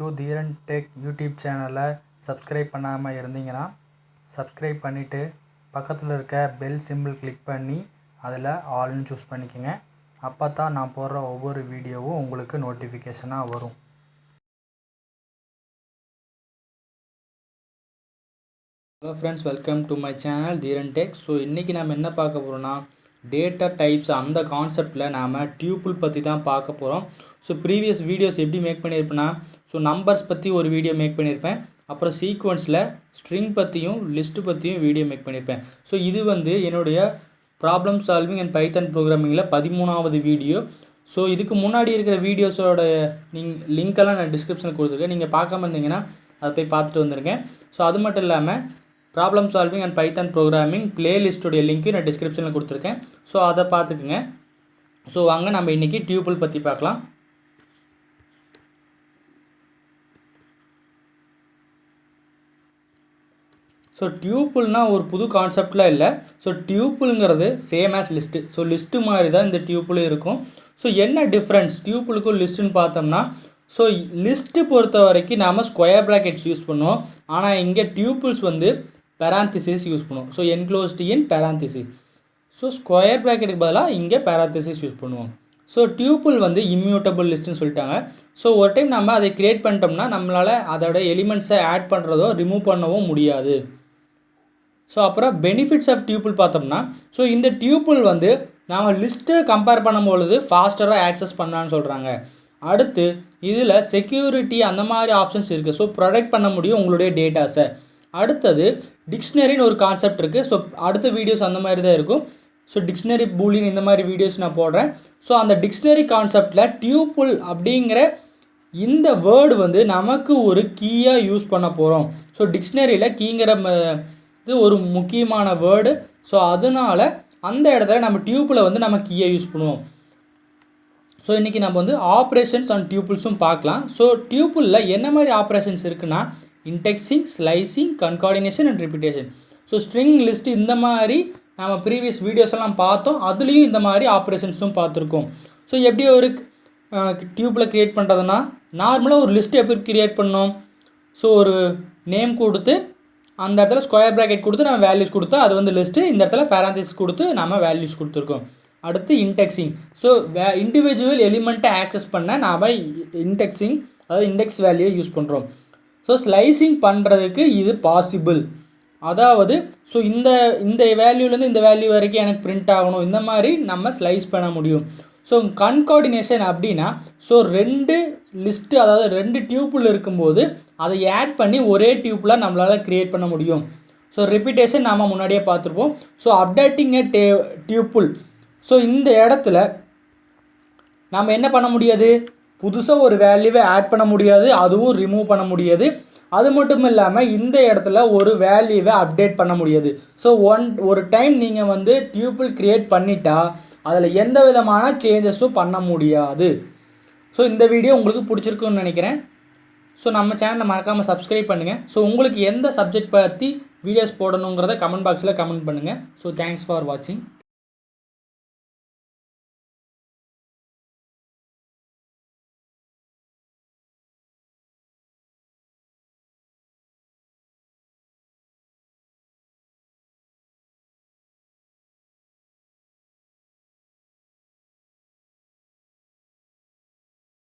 வரைக்கும் தீரன் tech YouTube சேனலை subscribe பண்ணாமல் இருந்தீங்கன்னா சப்ஸ்கிரைப் பண்ணிவிட்டு பக்கத்தில் இருக்க பெல் சிம்பிள் கிளிக் பண்ணி அதில் ஆல்னு சூஸ் பண்ணிக்கோங்க. அப்போ தான் நான் போடுற ஒவ்வொரு வீடியோவும் உங்களுக்கு நோட்டிஃபிகேஷனாக வரும். Hello friends, welcome to my channel Dheeran tech. So இன்றைக்கி நம்ம என்ன பார்க்க போகிறோன்னா டேட்டா டைப்ஸ் அந்த கான்செப்டில் நாம் டியூப்புள் பற்றி தான் பார்க்க போகிறோம். ஸோ ப்ரீவியஸ் வீடியோஸ் எப்படி மேக் பண்ணியிருப்பேன்னா, ஸோ நம்பர்ஸ் பற்றி ஒரு வீடியோ மேக் பண்ணியிருப்பேன், அப்புறம் சீக்வன்ஸில் ஸ்ட்ரிங் பற்றியும் லிஸ்ட்டு பற்றியும் வீடியோ மேக் பண்ணியிருப்பேன். ஸோ இது என்னுடைய ப்ராப்ளம் சால்விங் அண்ட் பைத்தன் ப்ரோக்ராமிங்கில் 13வது வீடியோ. ஸோ இதுக்கு முன்னாடி இருக்கிற வீடியோஸோட லிங்க்கெல்லாம் நான் டிஸ்கிரிப்ஷனில் கொடுத்துருக்கேன். நீங்கள் பார்க்காம இருந்தீங்கன்னா அதை போய் பார்த்துட்டு வந்துருங்க. ஸோ அது மட்டும் இல்லாமல் problem solving and Python programming பிளேலிஸ்ட்டுடைய லிங்க்கு நான் டிஸ்கிரிப்ஷனில் கொடுத்துருக்கேன். ஸோ அதை பார்த்துக்குங்க. ஸோ வாங்க நம்ம இன்றைக்கி டியூப்புள் பற்றி பார்க்கலாம். ஸோ டியூப்புள்னால் ஒரு புது கான்செப்ட்லாம் இல்லை. ஸோ டியூப்புளுங்கிறது same as list. So list மாதிரி தான் இந்த டியூப்புளும் இருக்கும். ஸோ என்ன டிஃப்ரென்ஸ் டியூப்புளுக்கும் லிஸ்ட்டுன்னு பார்த்தோம்னா, ஸோ லிஸ்ட்டு பொறுத்த வரைக்கும் நாம் ஸ்கொயர் ப்ராக்கெட்ஸ் யூஸ் பண்ணுவோம். ஆனால் இங்கே டியூப்புள்ஸ் பேராந்திசிஸ் யூஸ் பண்ணுவோம். ஸோ என்க்ளோஸ்டு இன் பேராந்திசிஸ். ஸோ ஸ்கொயர் ப்ராக்கெட்டுக்கு பதிலாக இங்கே பேராந்திசிஸ் யூஸ் பண்ணுவோம். ஸோ டியூப்புள் இம்மியூட்டபிள் லிஸ்ட்டுன்னு சொல்லிட்டாங்க. ஸோ ஒரு டைம் நம்ம அதை க்ரியேட் பண்ணிட்டோம்னா நம்மளால் அதோட எலிமெண்ட்ஸை ஆட் பண்ணுறதோ ரிமூவ் பண்ணவும் முடியாது. ஸோ அப்புறம் பெனிஃபிட்ஸ் ஆஃப் டியூப்புள் பார்த்தோம்னா, ஸோ இந்த டியூப்புள் நாம் லிஸ்ட்டை கம்பேர் பண்ணும்பொழுது ஃபாஸ்டராக ஆக்சஸ் பண்ணலான்னு சொல்கிறாங்க. அடுத்து இதில் செக்யூரிட்டி அந்த மாதிரி ஆப்ஷன்ஸ் இருக்குது. ஸோ ப்ரொடெக்ட் பண்ண முடியும் உங்களுடைய டேட்டாஸை. அடுத்தது டிக்ஷனரின்னு ஒரு கான்செப்ட் இருக்குது. ஸோ அடுத்த வீடியோஸ் அந்த மாதிரி தான் இருக்கும். ஸோ டிக்ஷனரி பூலின் இந்த மாதிரி வீடியோஸ் நான் போடுறேன். ஸோ அந்த டிக்ஷனரி கான்செப்டில் டியூப்புள் அப்படிங்கிற இந்த வேர்டு நமக்கு ஒரு கீயாக யூஸ் பண்ண போகிறோம். ஸோ டிக்ஷனரியில் கீங்கிற இது ஒரு முக்கியமான வேர்டு. ஸோ அதனால் அந்த இடத்துல நம்ம டியூப்பில் நம்ம கீயை யூஸ் பண்ணுவோம். ஸோ இன்றைக்கி நம்ம ஆப்ரேஷன்ஸ் அண்ட் டியூப்புள்ஸும் பார்க்கலாம். ஸோ டியூப்புளில் என்ன மாதிரி ஆப்ரேஷன்ஸ் இருக்குன்னா, indexing, slicing, concatenation and repetition. So string list இந்த மாதிரி நம்ம ப்ரீவியஸ் வீடியோஸ் எல்லாம் பார்த்தோம். அதுலேயும் இந்த மாதிரி ஆப்ரேஷன்ஸும் பார்த்துருக்கோம். ஸோ எப்படி ஒரு டியூப்பில் க்ரியேட் பண்ணுறதுன்னா, நார்மலாக ஒரு லிஸ்ட்டு எப்படி க்ரியேட் பண்ணோம். ஸோ ஒரு நேம் கொடுத்து அந்த இடத்துல ஸ்கொயர் ப்ராக்கெட் கொடுத்து நம்ம வேல்யூஸ் கொடுத்தா அது லிஸ்ட்டு. இந்த இடத்துல பேராந்திசிஸ் கொடுத்து நம்ம வேல்யூஸ் கொடுத்துருக்கோம். அடுத்து இன்டெக்ஸிங். ஸோ இண்டிவிஜுவல் எலிமெண்ட்டை ஆக்சஸ் பண்ண நாம் இன்டெக்ஸிங், அதாவது இண்டெக்ஸ் வேல்யூவை யூஸ் பண்ணுறோம். ஸோ ஸ்லைசிங் பண்ணுறதுக்கு இது பாசிபிள். அதாவது ஸோ இந்த வேல்யூலேருந்து இந்த வேல்யூ வரைக்கும் எனக்கு பிரிண்ட் ஆகணும், இந்த மாதிரி நம்ம ஸ்லைஸ் பண்ண முடியும். ஸோ கன்கார்டினேஷன் அப்படின்னா, ஸோ 2 லிஸ்ட்டு, அதாவது 2 டியூப்புள் இருக்கும்போது அதை ஆட் பண்ணி ஒரே டியூப்பில் நம்மளால் க்ரியேட் பண்ண முடியும். ஸோ ரிப்பீட்டேஷன் நாம் முன்னாடியே பார்த்துருப்போம். ஸோ அப்டேட்டிங் எ டியூப்புள். ஸோ இந்த இடத்துல நம்ம என்ன பண்ண முடியாது, புதுசாக ஒரு வேல்யூவை ஆட் பண்ண முடியாது, அதுவும் ரிமூவ் பண்ண முடியாது. அது மட்டும் இல்லாமல் இந்த இடத்துல ஒரு வேல்யூவை அப்டேட் பண்ண முடியாது. ஸோ ஒரு டைம் நீங்கள் டியூப்புள் க்ரியேட் பண்ணிட்டா அதில் எந்த விதமான சேஞ்சஸும் பண்ண முடியாது. ஸோ இந்த வீடியோ உங்களுக்கு பிடிச்சிருக்குன்னு நினைக்கிறேன். ஸோ நம்ம சேனலை மறக்காமல் சப்ஸ்கிரைப் பண்ணுங்கள். ஸோ உங்களுக்கு எந்த சப்ஜெக்ட் பற்றி வீடியோஸ் போடணுங்கிறத கமெண்ட் பாக்ஸில் கமெண்ட் பண்ணுங்கள். ஸோ தேங்க்ஸ் ஃபார் வாட்சிங்.